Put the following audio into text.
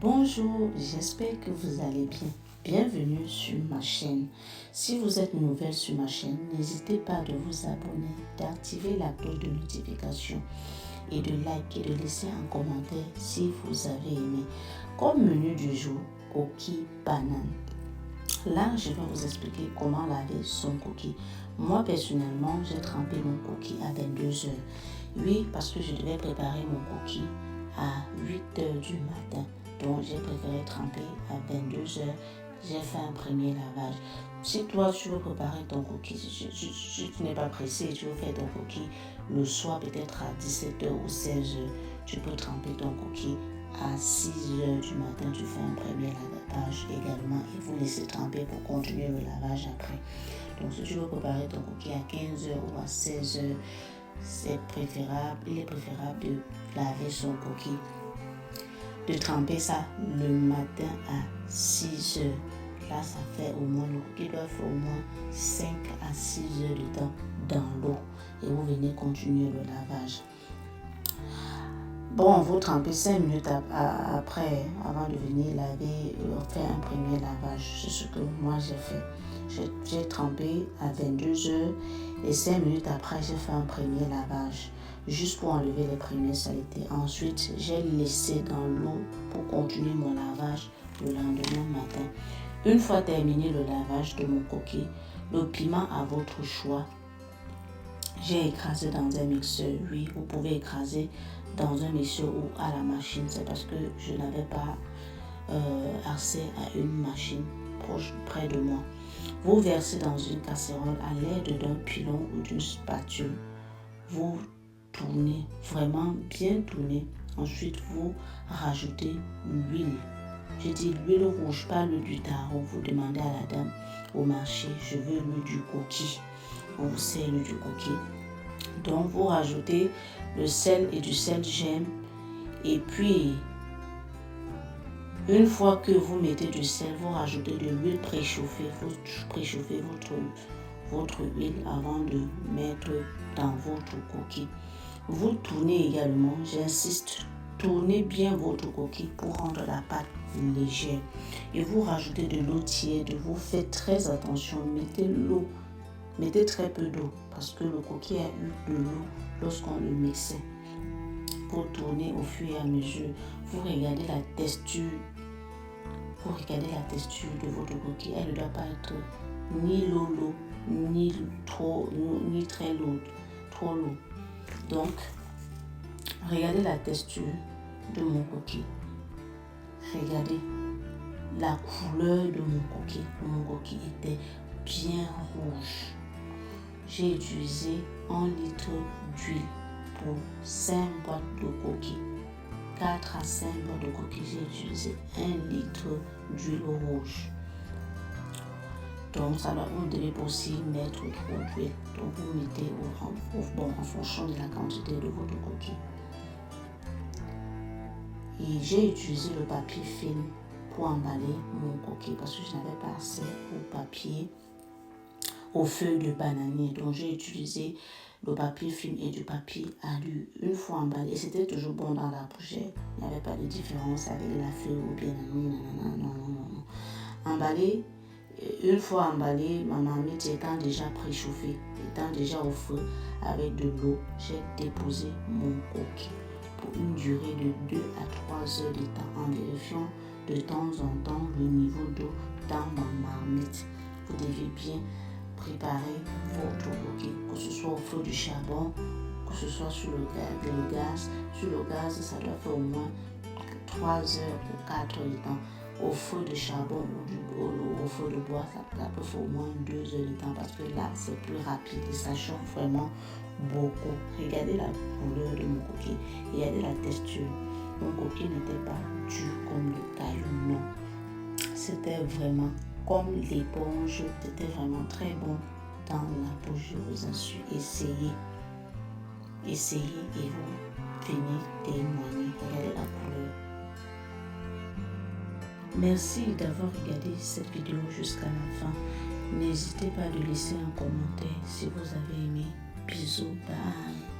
Bonjour, j'espère que vous allez bien. Bienvenue sur ma chaîne. Si vous êtes nouvelle sur ma chaîne, n'hésitez pas de vous abonner, d'activer la cloche de notification et de liker et de laisser un commentaire si vous avez aimé. Comme menu du jour, coquille banane. Là, je vais vous expliquer comment laver son coquille. Moi, personnellement, j'ai trempé mon coquille à 22h. Oui, parce que je devais préparer mon coquille à 8h du matin. Donc, j'ai préféré tremper à 22h. J'ai fait un premier lavage. Si toi, tu veux préparer ton coquille, si tu n'es pas pressé et tu veux faire ton coquille le soir, peut-être à 17h ou 16h, tu peux tremper ton coquille à 6h du matin. Tu fais un premier lavage également et vous laissez tremper pour continuer le lavage après. Donc, si tu veux préparer ton coquille à 15h ou à 16h, il est préférable de laver son coquille, de tremper ça le matin à 6h. Là, ça fait au moins, le coquille doit faire au moins 5 à 6 heures de temps dans l'eau. Et vous venez continuer le lavage. Bon, vous trempez 5 minutes après, avant de venir laver, faire un premier lavage. C'est ce que moi j'ai fait. J'ai trempé à 22h et 5 minutes après, j'ai fait un premier lavage, juste pour enlever les premières saletés. Ensuite, j'ai laissé dans l'eau pour continuer mon lavage le lendemain matin. Une fois terminé le lavage de mon coquille, le piment à votre choix, j'ai écrasé dans un mixeur. Oui, vous pouvez écraser dans un mixeur ou à la machine. C'est parce que je n'avais pas accès à une machine près de moi. Vous versez dans une casserole à l'aide d'un pilon ou d'une spatule. Vous tournez, vraiment bien tourner. Ensuite, vous rajoutez l'huile. Je dis l'huile rouge, pas l'huile du tarot. Vous demandez à la dame au marché, je veux l'huile du coquille. On vous sert l'huile du coquille. Donc, vous rajoutez le sel et du sel gemme. Et puis, une fois que vous mettez du sel, vous rajoutez de l'huile préchauffée. Vous préchauffez votre huile avant de mettre dans votre coquille. Vous tournez également, j'insiste, tournez bien votre coquille pour rendre la pâte légère. Et vous rajoutez de l'eau tiède. Vous faites très attention, mettez très peu d'eau parce que le coquille a eu de l'eau lorsqu'on le mixait. Pour tourner au fur et à mesure, vous regardez la texture. De votre coquille. Elle ne doit pas être ni lourd, ni très lourde, trop lourd. Donc, regardez la texture de mon coquille. Regardez la couleur de mon coquille. Mon coquille était bien rouge. J'ai utilisé 1 litre d'huile pour 5 boîtes de coquille. 4 à 5 boîtes de coquille, j'ai utilisé 1 litre d'huile rouge. Donc, vous devez aussi mettre trop d'huile. Donc, vous mettez en fonction de la quantité de votre coquille. Et j'ai utilisé le papier film pour emballer mon coquille parce que je n'avais pas accès au papier, aux feuilles de bananier. Donc, j'ai utilisé le papier film et du papier alu. Une fois emballé, c'était toujours bon dans la bouche. Il n'y avait pas de différence avec la feuille ou bien non. Emballé, une fois emballé, ma marmite étant déjà préchauffée, étant déjà au feu avec de l'eau, j'ai déposé mon coquille pour une durée de 2 à 3 heures de temps en vérifiant de temps en temps le niveau d'eau dans ma marmite. Vous devez bien préparer votre coquille, que ce soit au feu du charbon, que ce soit sur le gaz. Sur le gaz, ça doit faire au moins 3 heures ou 4 heures de temps. Au feu de charbon ou au feu de bois, ça peut faire au moins 2 heures de temps parce que là, c'est plus rapide et ça chauffe vraiment beaucoup. Regardez la couleur de mon coquille, regardez la texture. Mon coquille n'était pas dur comme le caillou, non. C'était vraiment comme l'éponge, c'était vraiment très bon dans la bouche. Je vous en suis. Essayez et vous venez témoigner. Regardez la couleur. Merci d'avoir regardé cette vidéo jusqu'à la fin. N'hésitez pas à laisser un commentaire si vous avez aimé. Bisous, bye.